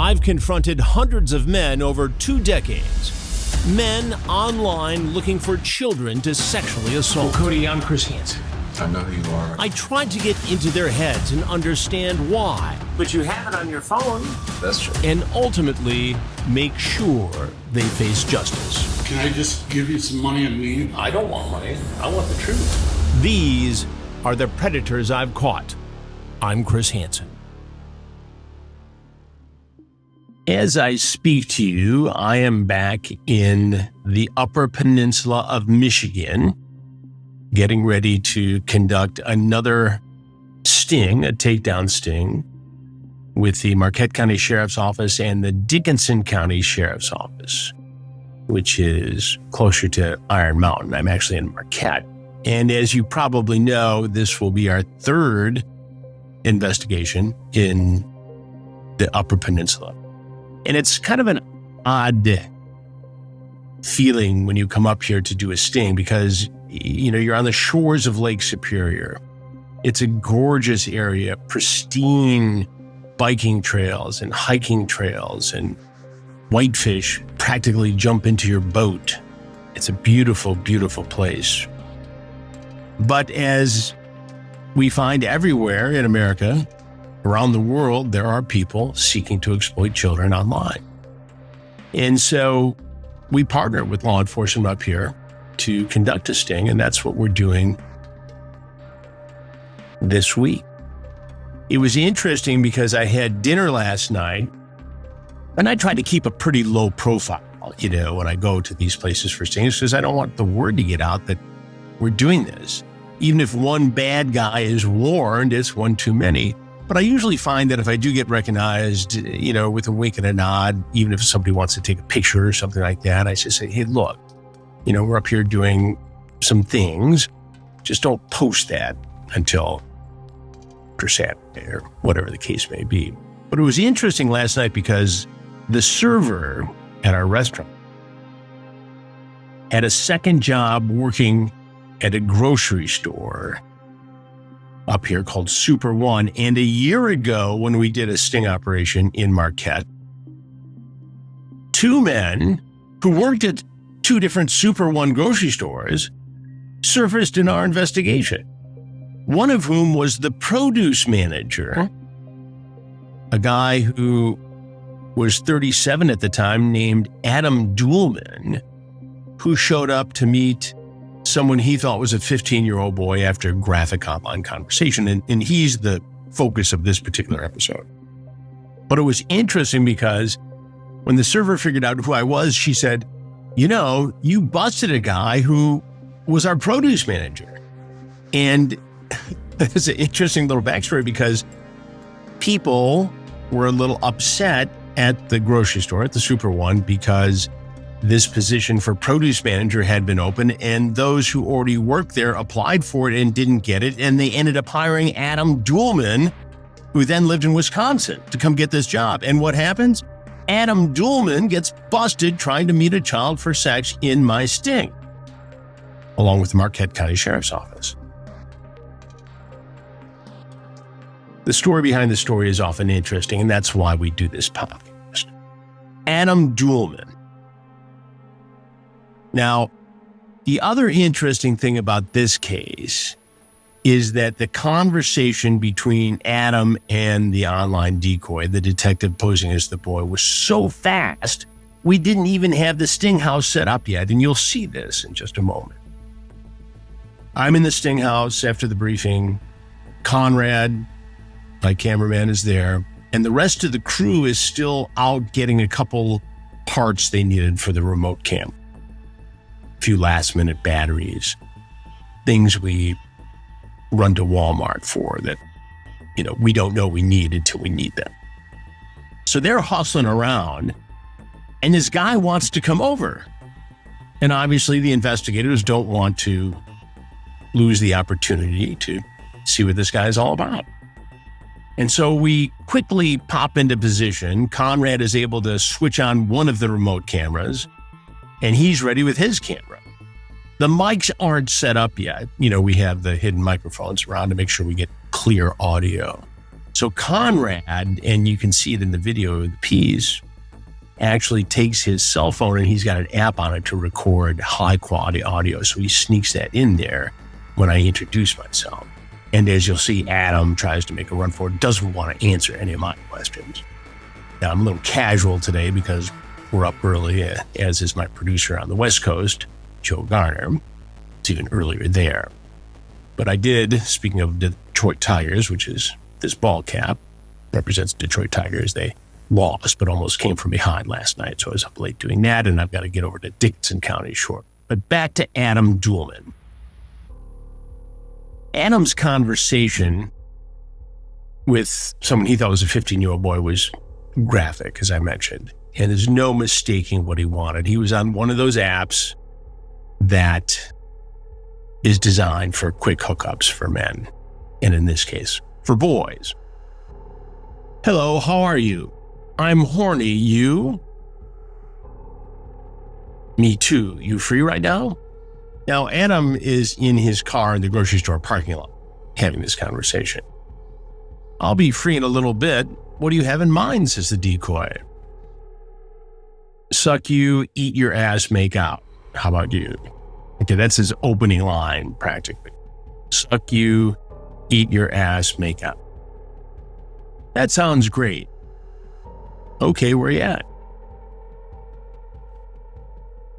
I've confronted hundreds of men over 2 decades. Men online looking for children to sexually assault. Well, Cody, I'm Chris Hansen. I know who you are. I tried to get into their heads and understand why. But you have it on your phone. That's true. And ultimately, make sure they face justice. Can I just give you some money and leave? I don't want money. I want the truth. These are the predators I've caught. I'm Chris Hansen. As I speak to you, I am back in the Upper Peninsula of Michigan, getting ready to conduct another sting, a takedown sting, with the Marquette County Sheriff's Office and the Dickinson County Sheriff's Office, which is closer to Iron Mountain. I'm actually in Marquette. And as you probably know, this will be our 3rd investigation in the Upper Peninsula. And it's kind of an odd feeling when you come up here to do a sting because, you're on the shores of Lake Superior. It's a gorgeous area, pristine biking trails and hiking trails, and whitefish practically jump into your boat. It's a beautiful, beautiful place. But as we find everywhere in America, around the world, there are people seeking to exploit children online. And so we partner with law enforcement up here to conduct a sting, and that's what we're doing this week. It was interesting because I had dinner last night, and I try to keep a pretty low profile, when I go to these places for stings, because I don't want the word to get out that we're doing this. Even if one bad guy is warned, it's one too many. But I usually find that if I do get recognized, with a wink and a nod, even if somebody wants to take a picture or something like that, I just say, hey, look, we're up here doing some things. Just don't post that until after Saturday or whatever the case may be. But it was interesting last night because the server at our restaurant had a second job working at a grocery store up here called Super One. And a year ago, when we did a sting operation in Marquette, 2 men who worked at 2 different Super One grocery stores surfaced in our investigation. One of whom was the produce manager, a guy who was 37 at the time named Adam Duellman, who showed up to meet someone he thought was a 15-year-old boy after a graphic online conversation. And he's the focus of this particular episode. But it was interesting because when the server figured out who I was, she said, you busted a guy who was our produce manager. And it's an interesting little backstory because people were a little upset at the grocery store, at the Super One, because this position for produce manager had been open and those who already worked there applied for it and didn't get it. And they ended up hiring Adam Duellman, who then lived in Wisconsin, to come get this job. And what happens? Adam Duellman gets busted trying to meet a child for sex in my sting, along with the Marquette County Sheriff's Office. The story behind the story is often interesting, and that's why we do this podcast. Adam Duellman. Now, the other interesting thing about this case is that the conversation between Adam and the online decoy, the detective posing as the boy, was so fast, we didn't even have the sting house set up yet, and you'll see this in just a moment. I'm in the sting house after the briefing. Conrad, my cameraman, is there, and the rest of the crew is still out getting a couple parts they needed for the remote cam. A few last-minute batteries, things we run to Walmart for that, we don't know we need until we need them. So they're hustling around, and this guy wants to come over. And obviously the investigators don't want to lose the opportunity to see what this guy is all about. And so we quickly pop into position. Conrad is able to switch on one of the remote cameras, and he's ready with his camera. The mics aren't set up yet. We have the hidden microphones around to make sure we get clear audio. So Conrad, and you can see it in the video of the piece, actually takes his cell phone and he's got an app on it to record high quality audio. So he sneaks that in there when I introduce myself. And as you'll see, Adam tries to make a run for it, doesn't want to answer any of my questions. Now, I'm a little casual today because we're up early, as is my producer on the West Coast, Joe Garner. It's even earlier there. But I did, speaking of Detroit Tigers, which is this ball cap, represents Detroit Tigers. They lost, but almost came from behind last night. So I was up late doing that, and I've got to get over to Dickinson County short. But back to Adam Duellman. Adam's conversation with someone he thought was a 15-year-old boy was graphic, as I mentioned. And there's no mistaking what he wanted. He was on one of those apps that is designed for quick hookups for men. And in this case, for boys. Hello, how are you? I'm horny. You? Me too. You free right now? Now, Adam is in his car in the grocery store parking lot having this conversation. I'll be free in a little bit. What do you have in mind, says the decoy. Suck you, eat your ass, make out. How about you? Okay, that's his opening line, practically. Suck you, eat your ass, make out. That sounds great. Okay, where you at?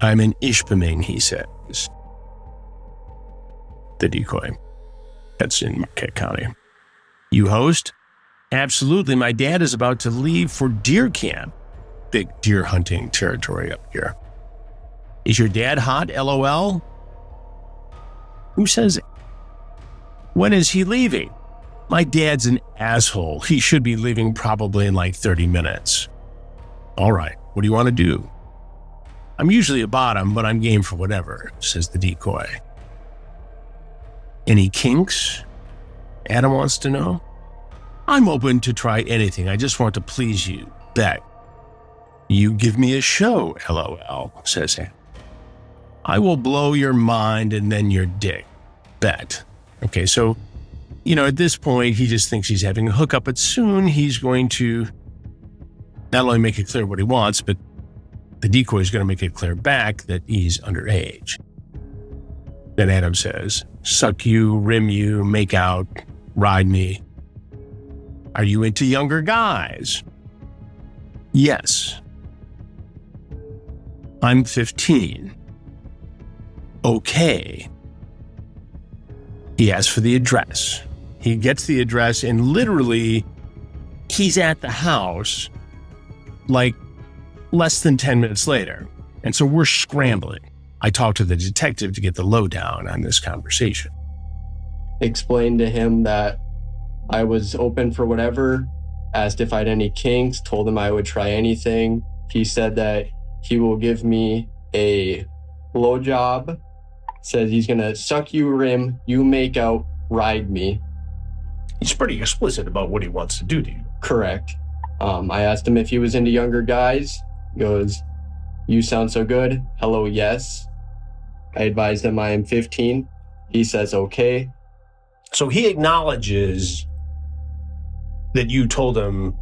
I'm in Ishpeming, he says. The decoy. That's in Marquette County. You host? Absolutely. My dad is about to leave for deer camp. Big deer hunting territory up here. Is your dad hot? LOL? Who says it? When is he leaving? My dad's an asshole. He should be leaving probably in like 30 minutes. All right. What do you want to do? I'm usually a bottom, but I'm game for whatever, says the decoy. Any kinks? Adam wants to know. I'm open to try anything. I just want to please you. Bet. You give me a show, LOL, says Adam. I will blow your mind and then your dick. Bet. Okay, so, at this point, he just thinks he's having a hookup, but soon he's going to not only make it clear what he wants, but the decoy is going to make it clear back that he's underage. Then Adam says, suck you, rim you, make out, ride me. Are you into younger guys? Yes. I'm 15. Okay. He asks for the address. He gets the address and literally he's at the house like less than 10 minutes later. And so we're scrambling. I talked to the detective to get the lowdown on this conversation. Explained to him that I was open for whatever, asked if I had any kinks, told him I would try anything. He said that he will give me a blowjob, says he's going to suck you, rim, you make out, ride me. He's pretty explicit about what he wants to do to you. Correct. I asked him if he was into younger guys. He goes, you sound so good. Hello, yes. I advised him I am 15. He says, okay. So he acknowledges that you told him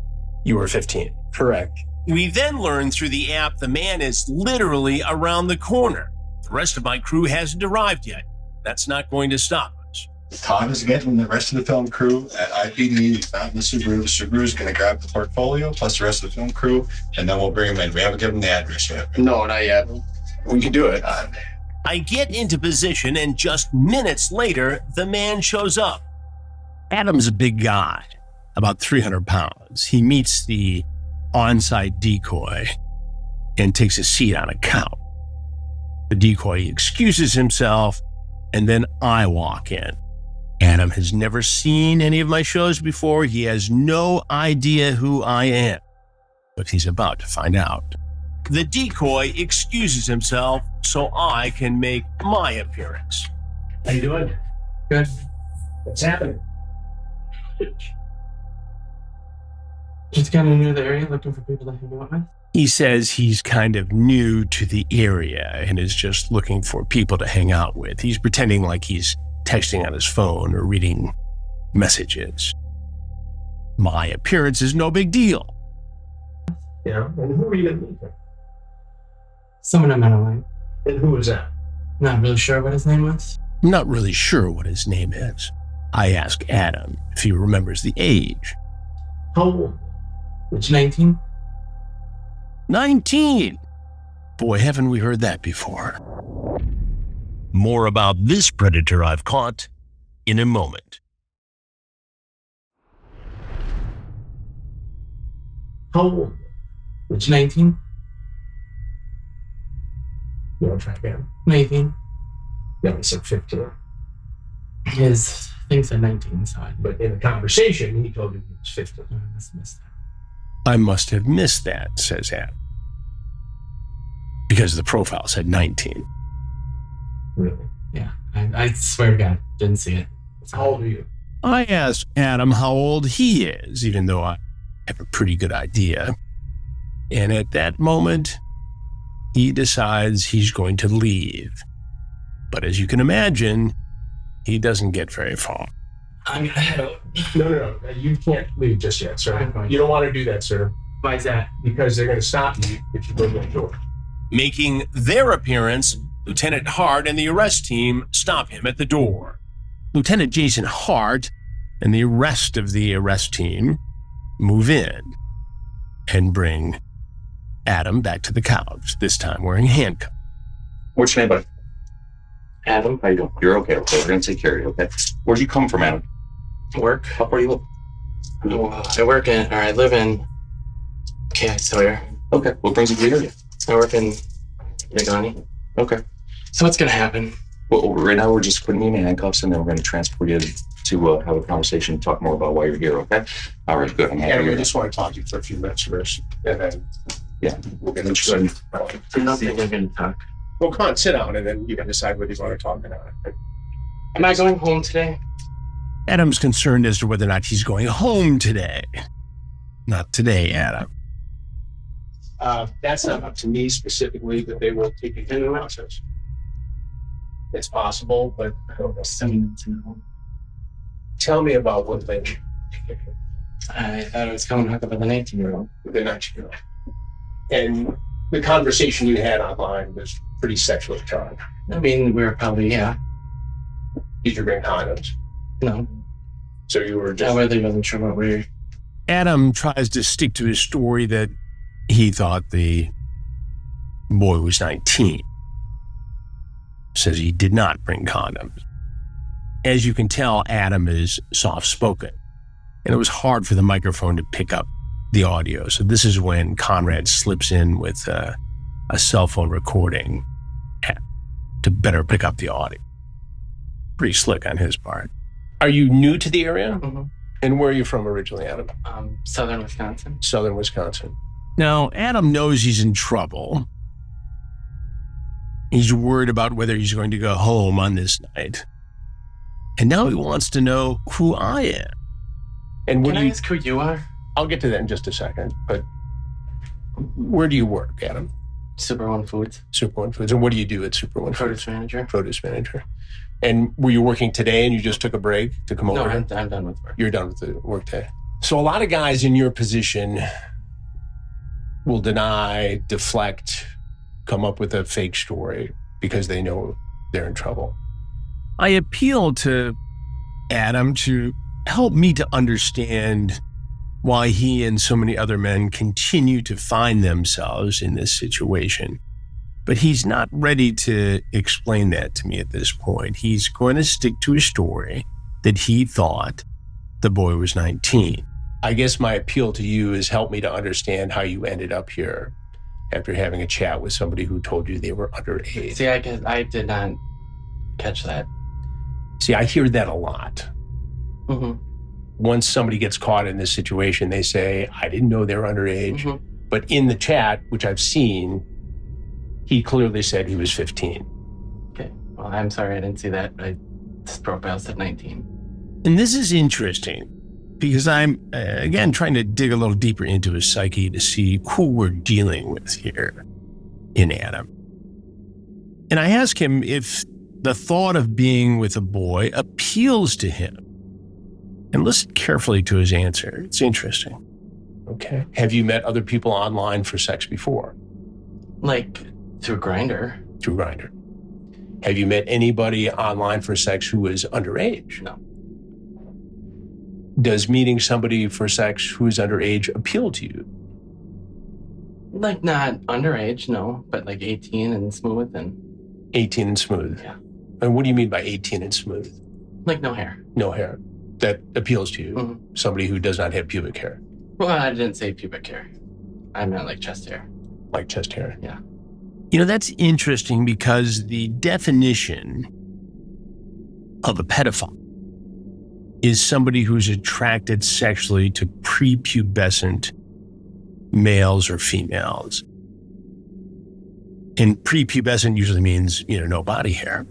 you were 15. Correct. We then learn through the app the man is literally around the corner. The rest of my crew hasn't arrived yet. That's not going to stop us. Todd is getting the rest of the film crew at IPD. He's not in the Subaru. The Subaru is going to grab the portfolio plus the rest of the film crew, and then we'll bring him in. We haven't given him the address yet. No, not yet. We can do it. I get into position, and just minutes later, the man shows up. Adam's a big guy, about 300 pounds. He meets the on-site decoy and takes a seat on a couch. The decoy excuses himself, and then I walk in. Adam has never seen any of my shows before. He has no idea who I am, but he's about to find out. The decoy excuses himself so I can make my appearance. How you doing? Good. What's happening? Just kind of new to the area, looking for people to hang out with. He says he's kind of new to the area and is just looking for people to hang out with. He's pretending like he's texting on his phone or reading messages. My appearance is no big deal. Yeah. And who were you meeting? Someone I met online. And who was that? Not really sure what his name was. I'm not really sure what his name is. I ask Adam if he remembers the age. How old? Which 19? 19. Boy, haven't we heard that before. More about this predator I've caught in a moment. How old? Which 19? You want to try again? 19. No, he said 15. His thing said 19, so But in the conversation, he told you he was 15. I must have missed that. I must have missed that, says Adam. Because the profile said 19. Really? Yeah, I swear to God, didn't see it. How old are you? I ask Adam how old he is, even though I have a pretty good idea. And at that moment, he decides he's going to leave. But as you can imagine, he doesn't get very far. I'm gonna head out. No. You can't leave just yet, sir. You don't want to do that, sir. Why is that? Because they're going to stop you if you go to the door. Making their appearance, Lieutenant Hart and the arrest team stop him at the door. Lieutenant Jason Hart and the rest of the arrest team move in and bring Adam back to the couch, this time wearing handcuffs. What's your name, buddy? Adam. How you doing? You're okay. We're going to take care of you, okay? Where'd you come from, Adam? Work. How far do you live? I live in Sawyer. Okay. What brings you to the area? I work in Yagani. Okay. So what's gonna happen? Well, right now we're just putting you in handcuffs, and then we're going to transport you to have a conversation and talk more about why you're here, okay? All right, good. I'm happy. And we just want to talk to you for a few minutes first. And then, Yeah. we'll get into it. I'm not thinking I'm gonna talk. Well, come on, sit down, and then you can decide whether you want to talk or not. Am I going home today? Adam's concerned as to whether or not he's going home today. Not today, Adam. That's not up to me specifically, but they will take you through the process. It's possible, but I don't know. Tell me about what they. I thought I was coming to hook up with an 18-year-old. They're not you. And the conversation you had online was pretty sexually charged. I mean, we were probably, yeah. Did you bring condoms? No. So you were I just. really wasn't sure what we were. Adam tries to stick to his story that he thought the boy was 19. Says he did not bring condoms. As you can tell, Adam is soft-spoken, and it was hard for the microphone to pick up the audio. So this is when Conrad slips in with a cell phone recording to better pick up the audio. Pretty slick on his part. Are you new to the area? Mm-hmm. And where are you from originally, Adam? Southern Wisconsin. Southern Wisconsin. Now, Adam knows he's in trouble. He's worried about whether he's going to go home on this night. And now he wants to know who I am. And Can I ask who you are? I'll get to that in just a second, but where do you work, Adam? Super One Foods. Super One Foods. And what do you do at Super One Foods? Produce manager. Produce manager. And were you working today and you just took a break to come No, over? I'm done with work. You're done with the work day. So a lot of guys in your position will deny, deflect, come up with a fake story because they know they're in trouble. I appeal to Adam to help me to understand why he and so many other men continue to find themselves in this situation. But he's not ready to explain that to me at this point. He's going to stick to his story that he thought the boy was 19. I guess my appeal to you is help me to understand how you ended up here after having a chat with somebody who told you they were underage. See, I did not catch that. See, I hear that a lot. Mm-hmm. Once somebody gets caught in this situation, they say, I didn't know they were underage. Mm-hmm. But in the chat, which I've seen, he clearly said he was 15. Okay. Well, I'm sorry I didn't see that. This profile said 19. And this is interesting because I'm, again, trying to dig a little deeper into his psyche to see who we're dealing with here in Adam. And I ask him if the thought of being with a boy appeals to him. And listen carefully to his answer. It's interesting. Okay. Have you met other people online for sex before? Like through Grindr. Through Grindr. Have you met anybody online for sex who is underage? No. Does meeting somebody for sex who is underage appeal to you? Like not underage, no, but like 18 and smooth and 18 and smooth. Yeah. And what do you mean by 18 and smooth? like no hair. No hair. That appeals to you. Mhm. Somebody who does not have pubic hair, Well, I didn't say pubic hair. I meant like chest hair. like chest hair. Yeah. You know, that's interesting because the definition of a pedophile is somebody who's attracted sexually to prepubescent males or females. And prepubescent usually means, no body hair,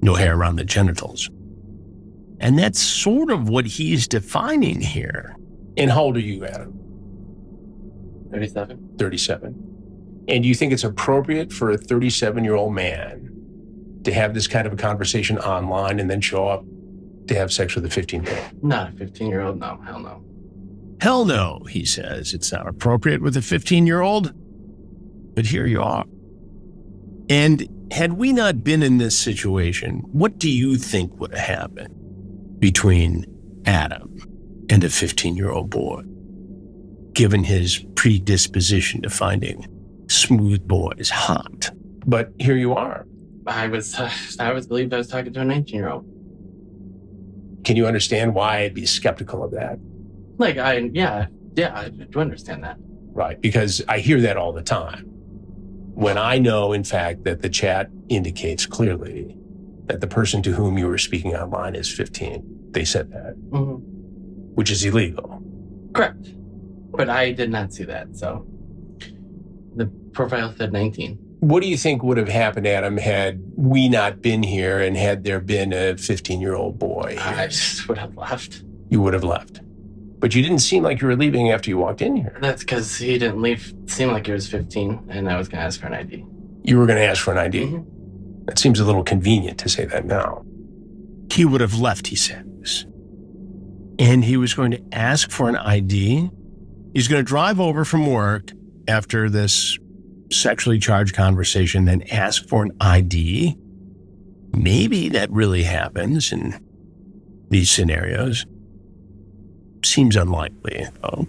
no hair around the genitals. And that's sort of what he's defining here. And how old are you, Adam? 37. 37. And do you think it's appropriate for a 37-year-old man to have this kind of a conversation online and then show up to have sex with a 15-year-old? Not a 15-year-old, no, hell no. Hell no, he says. It's not appropriate with a 15-year-old. But here you are. And had we not been in this situation, what do you think would have happened between Adam and a 15-year-old boy, given his predisposition to finding smooth boys hot? But here you are. I was believed I was talking to a 19-year-old. Can you understand why I'd be skeptical of that? Like, I do understand that. Right, because I hear that all the time. When I know, in fact, that the chat indicates clearly that the person to whom you were speaking online is 15, they said that, Mm-hmm. which is illegal. Correct. But I did not see that, so the profile said 19. What do you think would have happened, Adam, had we not been here and had there been a 15-year-old boy here? I just would have left. You would have left. But you didn't seem like you were leaving after you walked in here. That's because he didn't leave. Seemed like he was 15, and I was going to ask for an ID. You were going to ask for an ID. Mhm. That seems a little convenient to say that now. He would have left, he says. And he was going to ask for an ID. He's going to drive over from work after this sexually charged conversation, then ask for an ID. Maybe that really happens in these scenarios. Seems unlikely, though.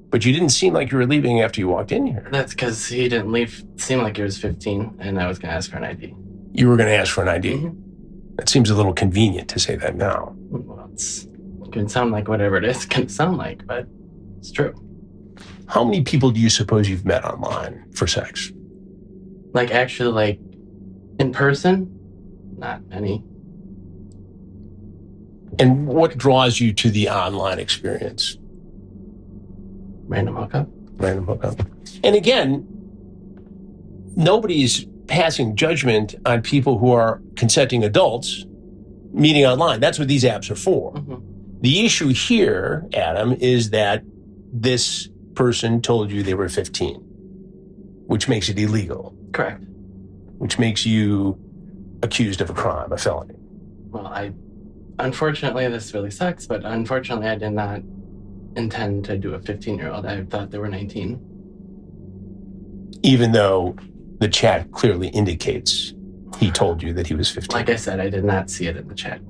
But you didn't seem like you were leaving after you walked in here. That's because he didn't leave. Seemed like he was 15, and I was going to ask for an ID. You were going to ask for an ID. Mhm. That seems a little convenient to say that now. Well, it can sound like whatever it is can sound like, but it's true. How many people do you suppose you've met online for sex? Like, actually, like, in person? Not many. And what draws you to the online experience? Random hookup. Random hookup. And again, nobody's passing judgment on people who are consenting adults meeting online. That's what these apps are for. Mhm. The issue here, Adam, is that this person told you they were 15, which makes it illegal, Correct. which makes you accused of a crime, a felony. Well, unfortunately, this really sucks, but unfortunately, I did not intend to do a 15-year-old. I thought they were 19. Even though the chat clearly indicates he told you that he was 15. Like I said, I did not see it in the chat.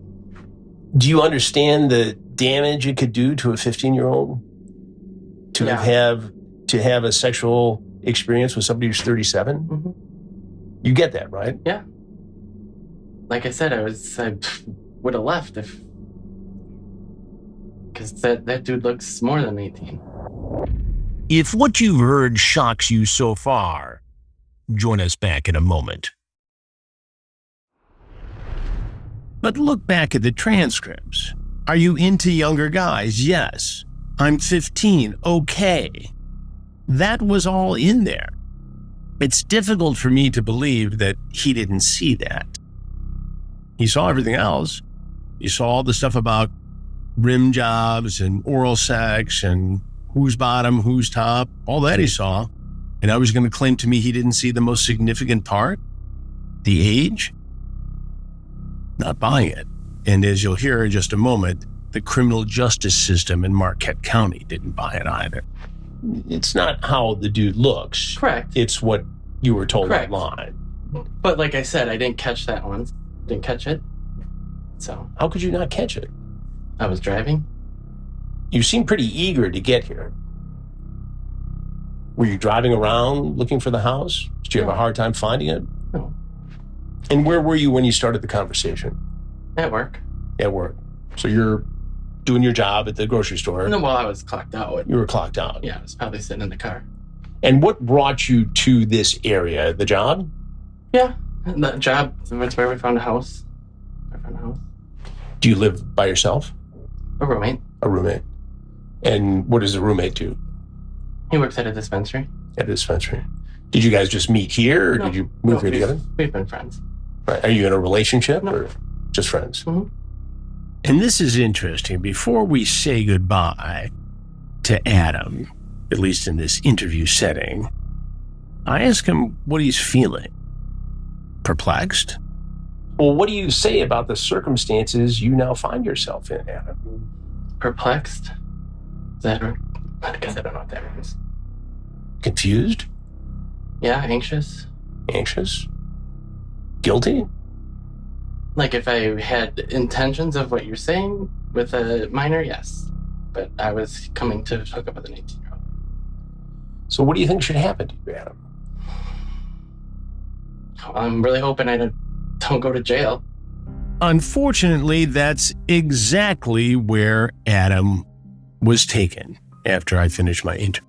Do you understand the damage it could do to a 15-year-old to Yeah. have a sexual experience with somebody who's 37? Mhm. You get that, right? Like I said, I would have left because that dude looks more than 18. If what you've heard shocks you so far, join us back in a moment. But look back at the transcripts. Are you into younger guys? Yes. I'm 15. Okay. That was all in there. It's difficult for me to believe that he didn't see that. He saw everything else. He saw all the stuff about rim jobs and oral sex and who's bottom, who's top, all that he saw. And I was going to claim to me he didn't see the most significant part? The age? Not buying it. And as you'll hear in just a moment, the criminal justice system in Marquette County didn't buy it either. It's not how the dude looks. Correct. It's what you were told Correct. online. But like I said, I didn't catch that one. Didn't catch it. So How could you not catch it? I was driving. You seem pretty eager to get here. Were you driving around looking for the house? Did you have a hard time finding it? No. And where were you when you started the conversation? At work. At work. So you're doing your job at the grocery store. No, well, I was clocked out. You were clocked out. Yeah, I was probably sitting in the car. And what brought you to this area? The job? Yeah, the job. That's where we found a house. Do you live by yourself? A roommate. A roommate. And what does a roommate do He works at a dispensary. at a dispensary? Did you guys just meet here, or No. did you move here we've- together? We've been friends. Right. Are you in a relationship No. or just friends? Mhm. And this is interesting. Before we say goodbye to Adam, at least in this interview setting, I ask him what he's feeling. Perplexed? Well, what do you say about the circumstances you now find yourself in, Adam? Perplexed? Is that right? I guess I don't know what that means. Confused? Yeah, anxious. Anxious? Guilty? Like if I had intentions of what you're saying with a minor, yes. But I was coming to hook up with an 18-year-old. So what do you think should happen to you, Adam? I'm really hoping I don't go to jail. Unfortunately, that's exactly where Adam was taken after I finished my interview.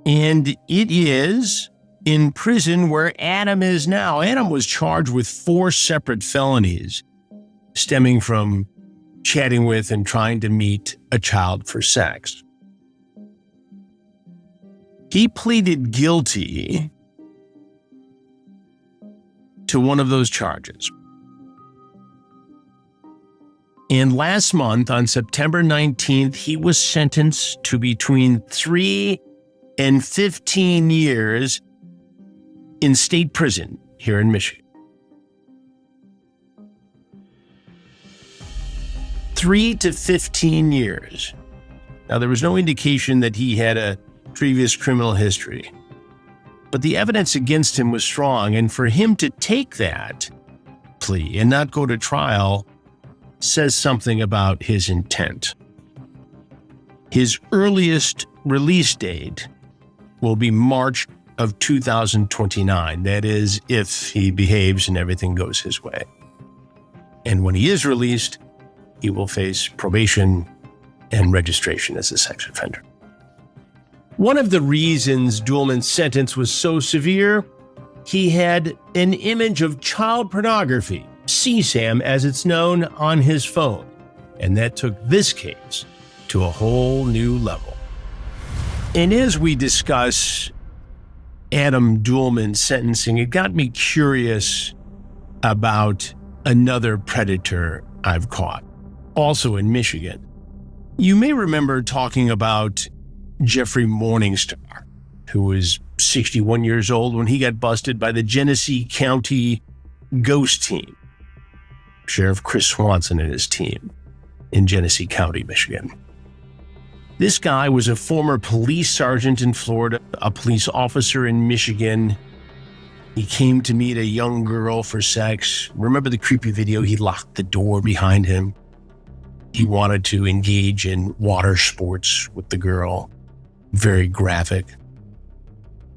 And it is in prison where Adam is now. Adam was charged with 4 separate felonies stemming from chatting with and trying to meet a child for sex. He pleaded guilty to one of those charges. And last month, on September 19th, he was sentenced to between 3 and 15 years in state prison here in Michigan. 3 to 15 years. Now, there was no indication that he had a previous criminal history, but the evidence against him was strong, and for him to take that plea and not go to trial says something about his intent. His earliest release date will be March of 2029. That is, if he behaves and everything goes his way. And when he is released, he will face probation and registration as a sex offender. One of the reasons Duellman's sentence was so severe, he had an image of child pornography, CSAM as it's known, on his phone. And that took this case to a whole new level. And as we discuss Adam Duellman's sentencing, it got me curious about another predator I've caught, also in Michigan. You may remember talking about Jeffrey Morningstar, who was 61 years old when he got busted by the Genesee County Ghost Team, Sheriff Chris Hansen and his team in Genesee County, Michigan. This guy was a former police sergeant in Florida, a police officer in Michigan. He came to meet a young girl for sex. Remember the creepy video? He locked the door behind him. He wanted to engage in water sports with the girl. Very graphic.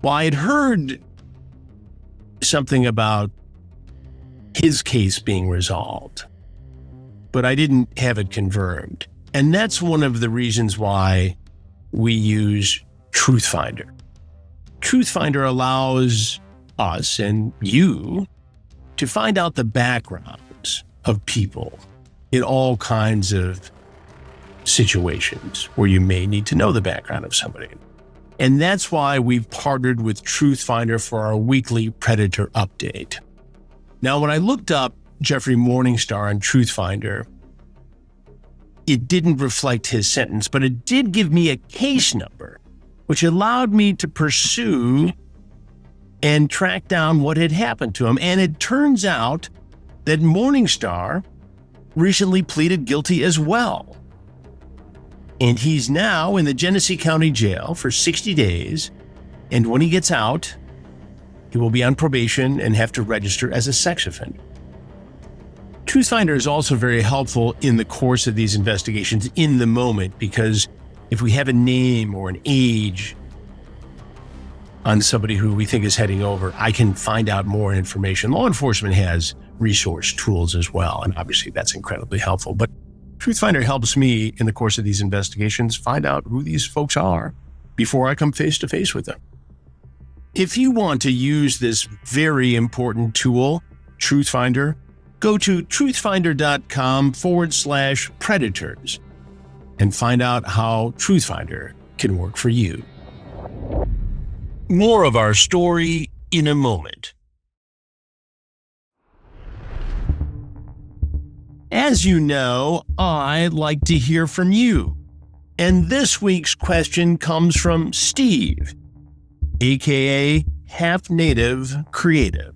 Well, I had heard something about his case being resolved, but I didn't have it confirmed. And that's one of the reasons why we use Truthfinder. Truthfinder allows us and you to find out the backgrounds of people in all kinds of situations where you may need to know the background of somebody. And that's why we've partnered with Truthfinder for our weekly Predator update. Now, when I looked up Jeffrey Morningstar on Truthfinder, it didn't reflect his sentence, but it did give me a case number, which allowed me to pursue and track down what had happened to him. And it turns out that Morningstar recently pleaded guilty as well. And he's now in the Genesee County Jail for 60 days. And when he gets out, he will be on probation and have to register as a sex offender. TruthFinder is also very helpful in the course of these investigations in the moment, because if we have a name or an age on somebody who we think is heading over, I can find out more information. Law enforcement has resource tools as well, and obviously that's incredibly helpful. But TruthFinder helps me in the course of these investigations find out who these folks are before I come face to face with them. If you want to use this very important tool, TruthFinder, go to truthfinder.com/predators and find out how TruthFinder can work for you. More of our story in a moment. As you know, I like to hear from you. And this week's question comes from Steve, aka Half Native Creative.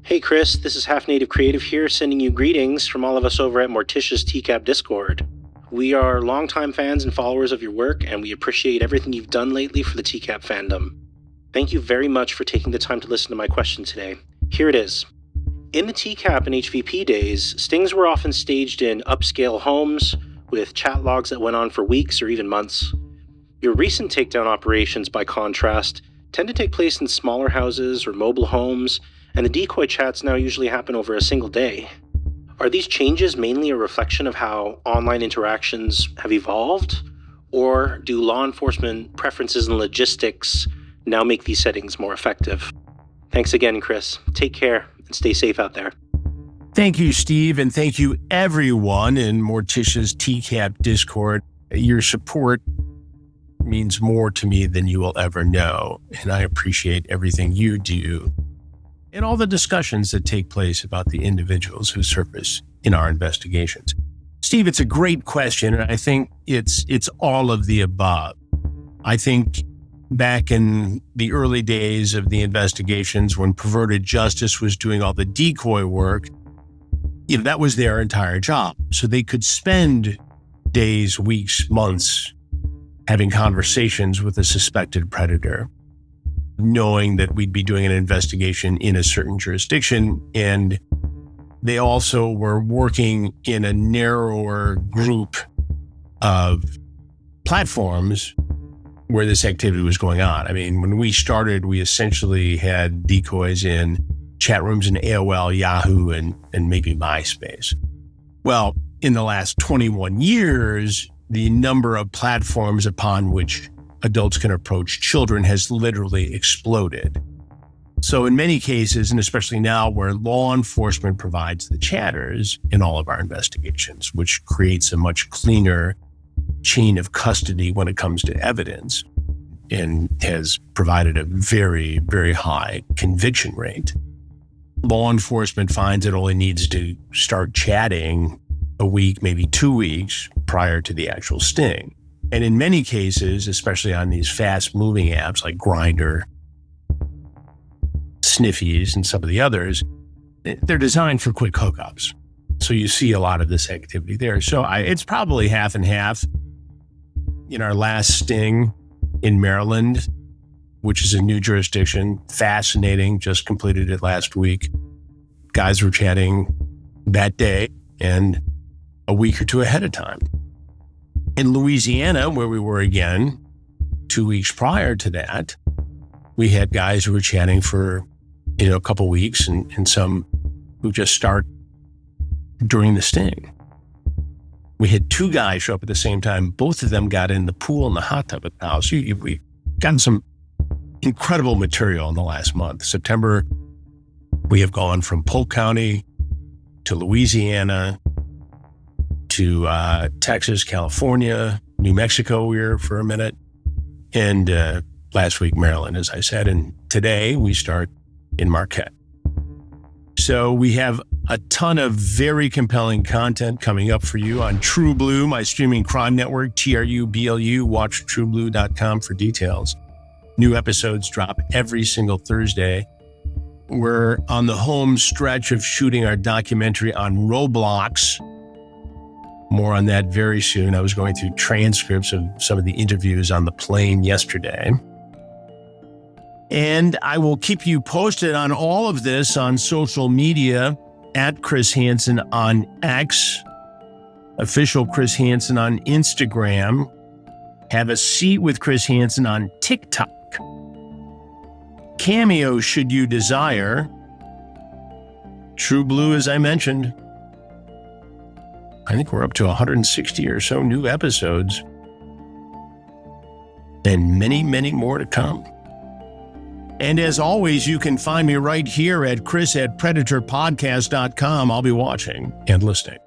Hey Chris, this is Half Native Creative here, sending you greetings from all of us over at Morticia's TCAP Discord. We are longtime fans and followers of your work, and we appreciate everything you've done lately for the TCAP fandom. Thank you very much for taking the time to listen to my question today. Here it is. In the TCAP and HVP days, stings were often staged in upscale homes with chat logs that went on for weeks or even months. Your recent takedown operations, by contrast, tend to take place in smaller houses or mobile homes, and the decoy chats now usually happen over a single day. Are these changes mainly a reflection of how online interactions have evolved, or do law enforcement preferences and logistics now make these settings more effective? Thanks again, Chris. Take care and stay safe out there. Thank you, Steve, and thank you everyone in Morticia's TCAP Discord. Your support means more to me than you will ever know, and I appreciate everything you do and all the discussions that take place about the individuals who surface in our investigations. Steve, it's a great question, and I think it's all of the above. I think back in the early days of the investigations, when Perverted Justice was doing all the decoy work, that was their entire job. So they could spend days, weeks, months having conversations with a suspected predator, knowing that we'd be doing an investigation in a certain jurisdiction. And they also were working in a narrower group of platforms where this activity was going on. I mean, when we started, we essentially had decoys in chat rooms in AOL, Yahoo, and maybe MySpace. Well, in the last 21 years, the number of platforms upon which adults can approach children has literally exploded. So in many cases, and especially now where law enforcement provides the chatters in all of our investigations, which creates a much cleaner chain of custody when it comes to evidence and has provided a very, very high conviction rate. Law enforcement finds it only needs to start chatting a week, maybe 2 weeks prior to the actual sting. And in many cases, especially on these fast-moving apps like Grindr, Sniffies, and some of the others, they're designed for quick hookups. So you see a lot of this activity there. So it's probably half and half. In our last sting in Maryland, which is a new jurisdiction, fascinating, just completed it last week. Guys were chatting that day and a week or two ahead of time. In Louisiana, where we were again 2 weeks prior to that, we had guys who were chatting for a couple weeks and some who just start during the sting. We had 2 guys show up at the same time. Both of them got in the pool and the hot tub at the house. We've gotten some incredible material in the last month. September, we have gone from Polk County to Louisiana to Texas, California, New Mexico we were for a minute, and last week, Maryland, as I said. And today we start in Marquette. So we have a ton of very compelling content coming up for you on True Blue, my streaming crime network, TRUBLU. Watch trueblue.com for details. New episodes drop every single Thursday. we're on the home stretch of shooting our documentary on Roblox. More on that very soon. I was going through transcripts of some of the interviews on the plane yesterday. And I will keep you posted on all of this on social media at Chris Hansen on X, official Chris Hansen on Instagram, Have a Seat with Chris Hansen on TikTok. Cameo should you desire. True Blue, as I mentioned. I think we're up to 160 or so new episodes. And many, many more to come. And as always, you can find me right here at chris@predatorpodcast.com. I'll be watching and listening.